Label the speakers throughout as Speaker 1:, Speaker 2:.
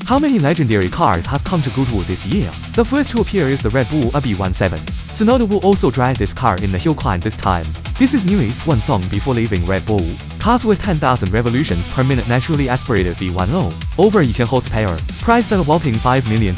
Speaker 1: How many legendary cars have come to Goodwood this year? The first to appear is the Red Bull RB17. Tsunoda will also drive this car in the hill climb this time. This is Newey's swan song before leaving Red Bull. Cars with 10,000 revolutions per minute naturally aspirated V10, over 1000 horsepower, priced at a whopping £5 million.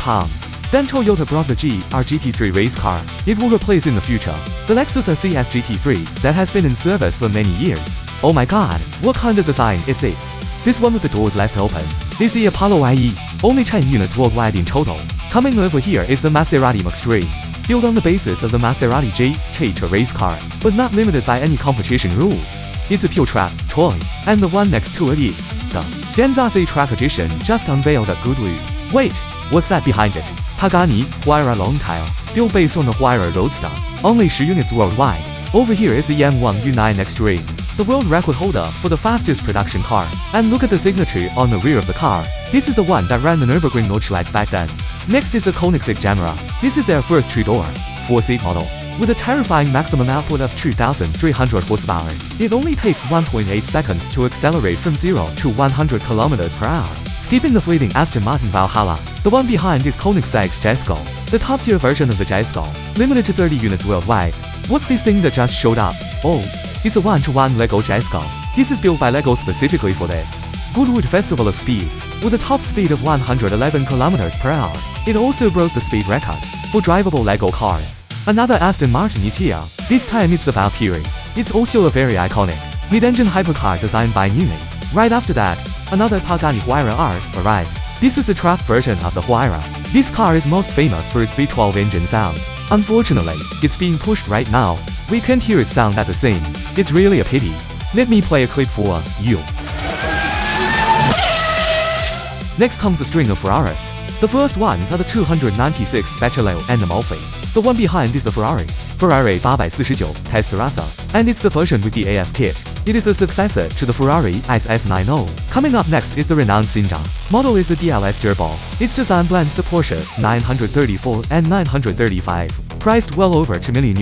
Speaker 1: Then Toyota brought the GT3 race car. It will replace in the future the Lexus RCF GT3 that has been in service for many years. Oh my god, what kind of design is this? This one with the doors left open is the Apollo IE, only 10 units worldwide in total. Coming over here is the Maserati Extreme, built on the basis of the Maserati GT race car, but not limited by any competition rules. It's a pure track toy, and the one next to it is the Genza Z Track Edition just unveiled at Goodwood. Wait, what's that behind it? Pagani Huayra Longtail, built based on the Huayra Roadster, only 10 units worldwide. Over here is the M1 U9 Extreme, the world record holder for the fastest production car. And look at the signature on the rear of the car. This is the one that ran the Nürburgring Nordschleife back then. Next is the Koenigsegg Gemera. This is their first 3-door, 4-seat model, with a terrifying maximum output of 2,300 horsepower. It only takes 1.8 seconds to accelerate from 0 to 100 km/h. Skipping the fleeting Aston Martin Valhalla, the one behind is Koenigsegg's Jesko, the top-tier version of the Jesko, limited to 30 units worldwide. What's this thing that just showed up? Oh, it's a 1-to-1 Lego Jesko. This is built by Lego specifically for this Goodwood Festival of Speed, with a top speed of 111 km/h. It also broke the speed record for drivable Lego cars. Another Aston Martin is here. This time it's the Valkyrie. It's also a very iconic mid-engine hypercar designed by Newey. Right after that, another Pagani Huayra R arrived. This is the truck version of the Huayra. This car is most famous for its V12 engine sound. Unfortunately, it's being pushed right now. We can't hear its sound at the same. It's really a pity. Let me play a clip for you. Next comes a string of Ferraris. The first ones are the 296 Speciale and Amalfi. The one behind is the Ferrari 849 Testarossa, and it's the version with the AF kit. It is the successor to the Ferrari SF90. Coming up next is the renowned Cinja. Model is the DLS Turbo. Its design blends the Porsche 934 and 935, priced well over $2 million.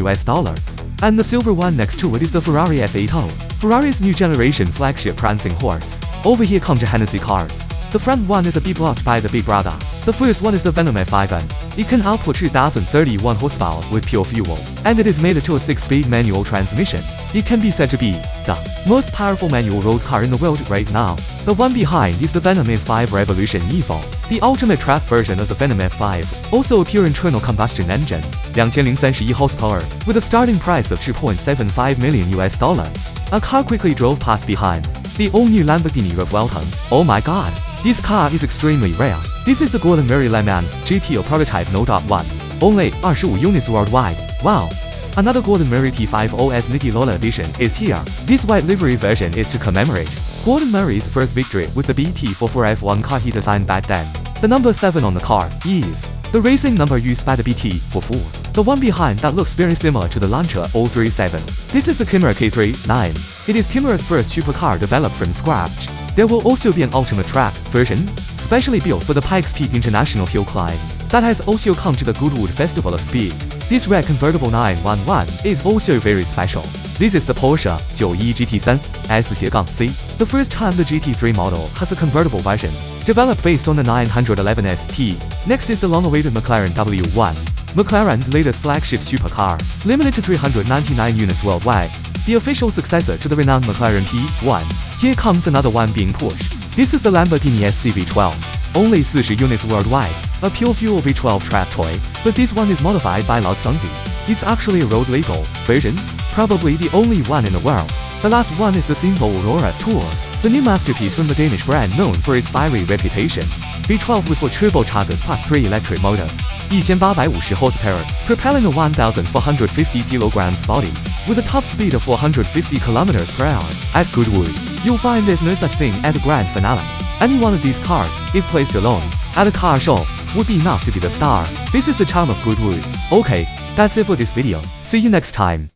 Speaker 1: And the silver one next to it is the Ferrari F80, Ferrari's new generation flagship prancing horse. Over here come the Hennessey cars. The front one is a B-blocked by the Big Brother. The first one is the Venom F5-M. It can output 2,031 horsepower with pure fuel, and it is mated to a 6-speed manual transmission. It can be said to be the most powerful manual road car in the world right now. The one behind is the Venom F5 Revolution Evo, the ultimate track version of the Venom F5, also a pure internal combustion engine, 2031 horsepower, with a starting price of $2.75 million. A car quickly drove past behind the all-new Lamborghini Revuelton. Oh my god, this car is extremely rare. This is the Gordon-Murray Le Mans GTO prototype No.1, only 25 units worldwide. Wow. Another Gordon-Murray T5 OS Niki Lola edition is here. This white livery version is to commemorate Gordon-Murray's first victory with the BT44 F1 car he designed back then. The number 7 on the car is the racing number used by the BT44. The one behind that looks very similar to the Lancia 037. This is the Gemera K39. It is Gemera's first supercar developed from scratch. There will also be an ultimate track version, specially built for the Pikes Peak International Hill Climb, that has also come to the Goodwood Festival of Speed. This red convertible 911 is also very special. This is the Porsche 91 GT3 S-C. The first time the GT3 model has a convertible version, developed based on the 911 ST. Next is the long-awaited McLaren W1, McLaren's latest flagship supercar, limited to 399 units worldwide, the official successor to the renowned McLaren P1. Here comes another one being pushed. This is the Lamborghini SC-V12, only 40 units worldwide, a pure fuel V12 track toy, but this one is modified by Lausanti. It's actually a road legal version, probably the only one in the world. The last one is the Simple Aurora Tour, the new masterpiece from the Danish brand known for its fiery reputation. V12 with 4 turbochargers plus 3 electric motors, 1850 horsepower, propelling a 1,450 kilograms body, with a top speed of 450 km/h. At Goodwood, you'll find there's no such thing as a grand finale. Any one of these cars, if placed alone at a car show, would be enough to be the star. This is the charm of Goodwood. Okay, that's it for this video. See you next time.